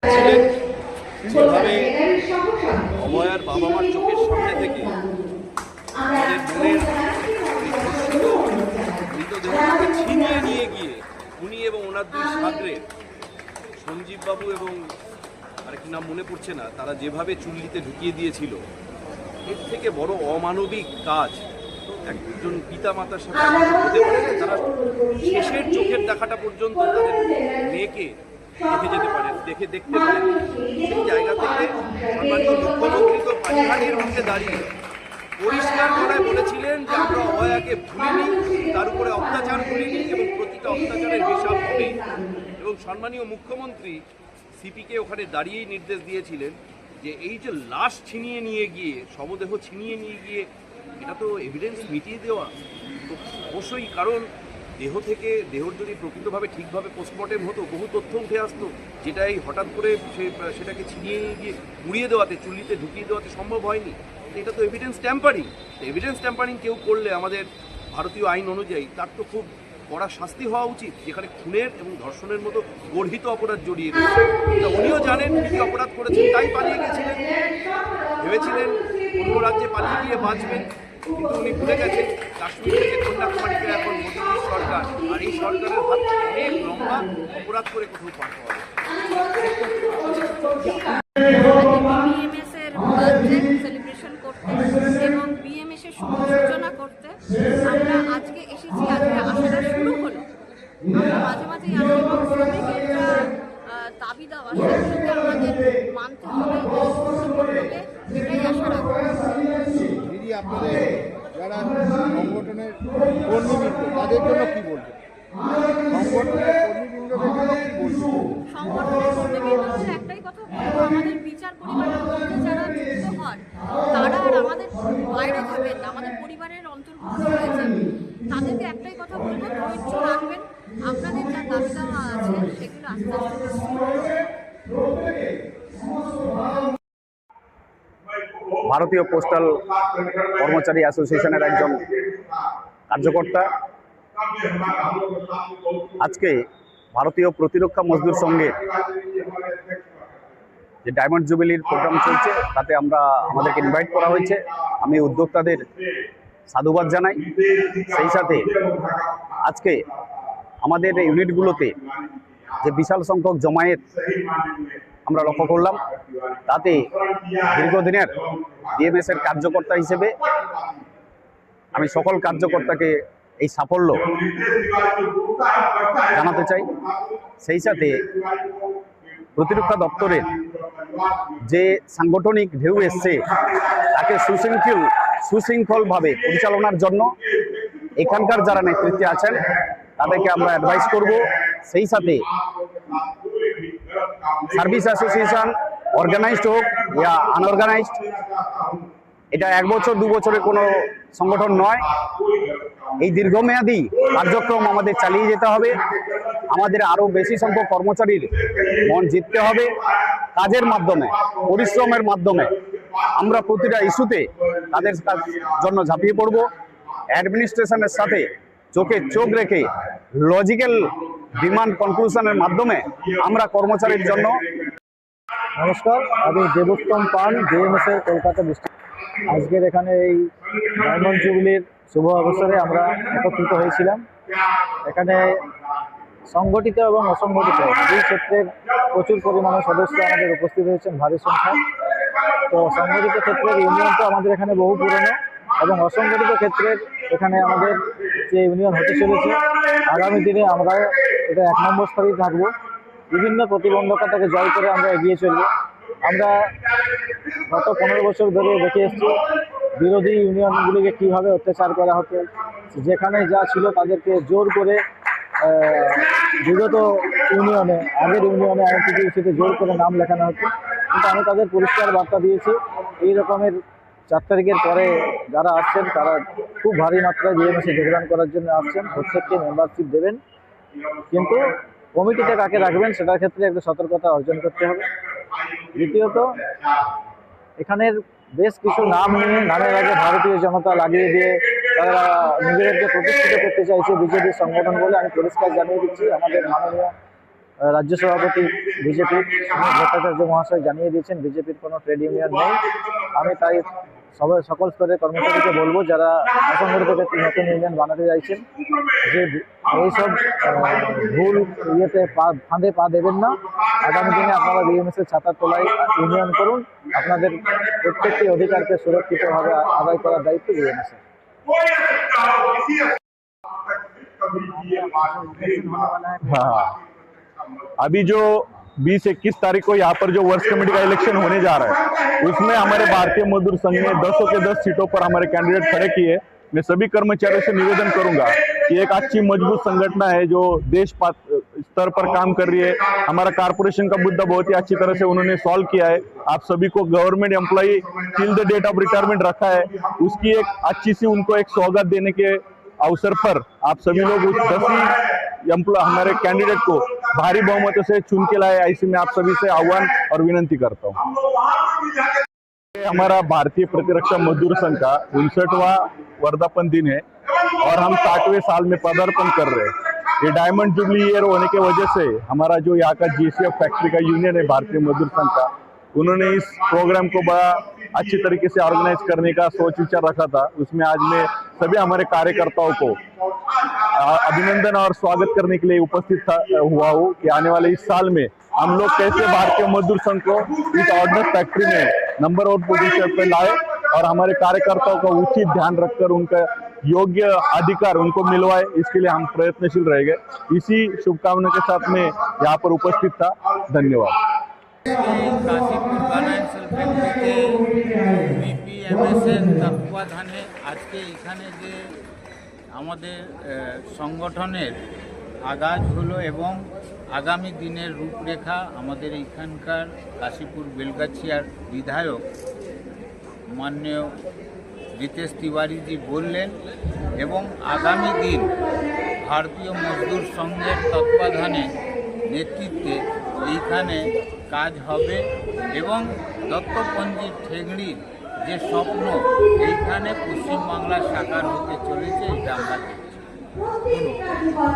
ছিলেন যেভাবে অভয়ার বাবা মার চোখের সামনে থেকে আমাদের বোনের ধর্ষিত মৃতদেহকে ছিনিয়ে নিয়ে গিয়ে উনি এবং ওনার দুই সাগরে সঞ্জীব বাবু এবং আরেকটি নাম মনে পড়ছে না, তারা যেভাবে চুল্লিতে ঢুকিয়ে দিয়েছিল, এর থেকে বড় অমানবিক কাজ একজন পিতা মাতার সাথে হতে পারে না। তারা শেষের চোখের দেখাটা পর্যন্ত তাদের মেয়েকে দেখতে পারেন। সেই জায়গা থেকে সম্মানীয় মুখ্যমন্ত্রী তো পানিহাটির মুখে দাঁড়িয়ে পরিষ্কার করায় বলেছিলেন যে আমরা অভয়াকে ভুলিনি, তার উপরে অত্যাচার করিনি এবং প্রতিটা অত্যাচারের হিসাব হবে। এবং সম্মানীয় মুখ্যমন্ত্রী সিপিকে ওখানে দাঁড়িয়েই নির্দেশ দিয়েছিলেন যে এই যে লাশ ছিনিয়ে নিয়ে গিয়ে, শবদেহ ছিনিয়ে নিয়ে গিয়ে, এটা তো এভিডেন্স মিটিয়ে দেওয়া তো অবশ্যই, কারণ দেহর যদি প্রকৃতভাবে ঠিকভাবে পোস্টমর্টেম হতো বহু তথ্য উঠে আসতো, যেটা এই হঠাৎ করে সেটাকে ছিনিয়ে নিয়ে গিয়ে মুড়িয়ে দেওয়াতে, চুল্লিতে ঢুকিয়ে দেওয়াতে সম্ভব হয়নি। এটা তো এভিডেন্স ট্যাম্পারিং। এভিডেন্স ট্যাম্পারিং কেউ করলে আমাদের ভারতীয় আইন অনুযায়ী তার তো খুব কড়া শাস্তি হওয়া উচিত, যেখানে খুনের এবং ধর্ষণের মতো গর্হিত অপরাধ জড়িয়ে রয়েছে। উনিও জানেন কি অপরাধ করেছেন, তাই পালিয়ে গেছিলেন। ভেবেছিলেন অন্য রাজ্যে পালিয়ে গিয়ে বাঁচবেন, কিন্তু উনি ভুলে গেছেন কাশ্মীর থেকে কন্যাকুমারীতে এখন মোদীর সরকার, আর এই সরকারের হাত অনেক লম্বা, অপরাধ করে কোথাও পার পাওয়া যায়। সেলিব্রেশন করতে এবং বিএমএসের সূচনা করতে আমরা আজকে এসেছি। আজকে আসাটা শুরু হলো। আমরা মাঝে মাঝেই আসি এবং শ্রমিকের দাবি দেওয়া সেগুলোকে আমাদের মানতে হবে, এটাই আশা রাখবো। দিদি, আপনাদের যারা সংগঠনের কর্মীবৃন্দ তাদের জন্য কি বলবেন? সংগঠনের কর্মীবৃন্দদের জন্য কি বলবেন? সংগঠনের কর্মীবৃন্দদের একটাই কথা বলবো, আমাদের বিচার পরিবারের মধ্যে যারা যুক্ত হন তারা আর আমাদের বাইরে থাকেন না, আমাদের পরিবারের অন্তর্ভুক্ত হয়েছেন। তাদেরকে একটাই কথা বলবো, ধৈর্য রাখবেন। আপনাদের যা দাবি দেওয়া আছে সেগুলো আস্তে আস্তে ভারতীয় পোস্টাল কর্মচারী অ্যাসোসিয়েশনের একজন কার্যকর্তা। আজকে ভারতীয় প্রতিরক্ষা মজদুর সংঘের যে ডায়মন্ড জুবিলির প্রোগ্রাম চলছে তাতে আমাদেরকে ইনভাইট করা হয়েছে। আমি উদ্যোক্তাদের সাধুবাদ জানাই। সেই সাথে আজকে আমাদের ইউনিটগুলোতে যে বিশাল সংখ্যক জমায়েত আমরা লক্ষ্য করলাম, তাতে দীর্ঘদিনের বিএমএসের কার্যকর্তা হিসেবে আমি সকল কার্যকর্তাকে এই সাফল্য জানাতে চাই। সেই সাথে প্রতিরক্ষা দপ্তরের যে সাংগঠনিক ঢেউ এসছে তাকে সুশৃঙ্খলভাবে পরিচালনার জন্য এখানকার যারা নেতৃত্বে আছেন তাদেরকে আমরা অ্যাডভাইস করব। সেই সাথে সার্ভিস অ্যাসোসিয়েশন অর্গানাইজড হোক বা আনঅর্গানাইজড, এটা 1 বছর 2 বছরের কোনো সংগঠন নয়। এই দীর্ঘমেয়াদী কার্যক্রম আমাদের চালিয়ে যেতে হবে। আমাদের আরও বেশি সংখ্যক কর্মচারীর মন জিততে হবে। কাজের মাধ্যমে, পরিশ্রমের মাধ্যমে আমরা প্রতিটা ইস্যুতে তাদের জন্য ঝাঁপিয়ে পড়ব। অ্যাডমিনিস্ট্রেশনের সাথে চোখে চোখ রেখে লজিক্যাল ডিমান্ড কনক্লুশনের মাধ্যমে আমরা কর্মচারীর জন্য। নমস্কার, আমি দেবোত্তম পান, বিএমএসের কলকাতা ডিস্ট্রিক্ট। আজকের এখানে এই ডায়মন্ড জুবিলির শুভ অবসরে আমরা একত্রিত হয়েছিলাম। এখানে সংগঠিত এবং অসংগঠিত দুই ক্ষেত্রের প্রচুর পরিমাণে সদস্য আমাদের উপস্থিত হয়েছেন, ভারী সংখ্যা। তো সংগঠিত ক্ষেত্রের ইউনিয়ন তো আমাদের এখানে বহু পুরনো, এবং অসংগঠিত ক্ষেত্রের এখানে আমাদের যে ইউনিয়ন হতে চলেছে, আগামী দিনে আমরা এটা 1 নম্বর স্তরেই থাকবো। বিভিন্ন প্রতিবন্ধকতাকে জয় করে আমরা এগিয়ে চলব। আমরা গত 15 বছর ধরে দেখে এসেছি বিরোধী ইউনিয়নগুলিকে কীভাবে অত্যাচার করা হতো। যেখানে যা ছিল তাদেরকে জোর করে বিগত ইউনিয়নে, আগের ইউনিয়নে আইনটিটিউসিতে জোর করে নাম লেখানো হতো। কিন্তু আমি তাদের পরিষ্কার বার্তা দিয়েছি, এই রকমের 4 তারিখের পরে যারা আসছেন তারা খুব ভারী মাত্রায় বিএমএসে যোগদান করার জন্য আসছেন, প্রত্যেককে মেম্বারশিপ দেবেন, কিন্তু কমিটিতে কাকে রাখবেন সেটার ক্ষেত্রে একটা সতর্কতা অর্জন করতে হবে। দ্বিতীয়ত, এখানের বেশ কিছু নাম নিয়ে নামের আগে ভারতীয় জনতা লাগিয়ে দিয়ে তারা নিজেদেরকে প্রতিষ্ঠিত করতে চাইছে বিজেপির সংগঠন বলে। আমি পরিষ্কার জানিয়ে দিচ্ছি, আমাদের মাননীয় রাজ্য সভাপতি বিজেপির ভট্টাচার্য মহাশয় জানিয়ে দিয়েছেন বিজেপির কোনো ট্রেড ইউনিয়ন নেই। আমি তাই সকল স্তরের কর্মচারীকে বলবো যারা অসংগঠিত ক্ষেত্রে নতুন ইউনিয়ন বানাতে চাইছেন যে এইসব ভুল ফাঁদে পা দেবেন না। আগামী দিনে আপনারা বিএমএসের ছাতার তলায় ইউনিয়ন করুন। আপনাদের প্রত্যেকটি অধিকারকে সুরক্ষিতভাবে আদায় করার দায়িত্ব বিএমএসের। हाँ, अभी जो 20-21 तारीख को यहाँ पर जो वर्ष कमेटी का इलेक्शन होने जा रहा है उसमें हमारे भारतीय मजदूर संघ ने 10 के 10 सीटों पर हमारे कैंडिडेट खड़े किए। मैं सभी कर्मचारियों से निवेदन करूंगा कि एक अच्छी मजबूत संगठन है जो देश स्तर पर काम कर रही है। हमारा कारपोरेशन का मुद्दा बहुत ही अच्छी तरह से उन्होंने सॉल्व किया है। आप सभी को government employee till the date of retirement रखा है, उसकी एक अच्छी सी उनको एक सौगात देने के अवसर पर आप सभी लोग उस 10 हमारे कैंडिडेट को भारी बहुमत से चुन के लाए। ऐसे में आप सभी से आह्वान और विनंती करता हूँ। हमारा भारतीय प्रतिरक्षा मजदूर संघ का 59वां वर्धापन दिन है और हम 60वें साल में पदार्पण कर रहे हैं। ये डायमंड जुबली ईयर होने की वजह से हमारा जो यहाँ का जीसीएफ फैक्ट्री का यूनियन है भारतीय मजदूर संघ का, उन्होंने इस प्रोग्राम को बड़ा अच्छी तरीके से ऑर्गेनाइज करने का सोच विचार रखा था। उसमें आज मैं सभी हमारे कार्यकर्ताओं को अभिनंदन और स्वागत करने के लिए उपस्थित हुआ हूँ कि आने वाले इस साल में हम लोग कैसे भारतीय मजदूर संघ को इस ऑर्डिनेंस फैक्ट्री में नंबर 1 पोजीशन पे लाए और हमारे कार्यकर्ताओं का उचित ध्यान रखकर उनका योग्य अधिकार उनको मिलवाए, इसके लिए हम प्रयत्नशील रहेंगे। इसी शुभकामना के साथ मैं यहाँ पर उपस्थित था। धन्यवाद। কাশীপুর ফাইন্যান্সিয়াল ফ্যাক্টরিতে বিপিএমএসের তত্ত্বাবধানে আজকে এখানে যে আমাদের সংগঠনের আগাজ হলো এবং আগামী দিনের রূপরেখা আমাদের এখানকার কাশীপুর বেলগাছিয়ার বিধায়ক মাননীয় রিতেশ তিওয়ারিজি বললেন এবং আগামী দিন ভারতীয় মজদুর সংঘের তত্ত্বাবধানে নেতৃত্বে এইখানে কাজ হবে এবং দত্তপঞ্জির ঠেংড়ির যে স্বপ্ন এইখানে পশ্চিমবাংলার সাকার হতে চলেছে এটা আমরা দেখছি। ধন্যবাদ।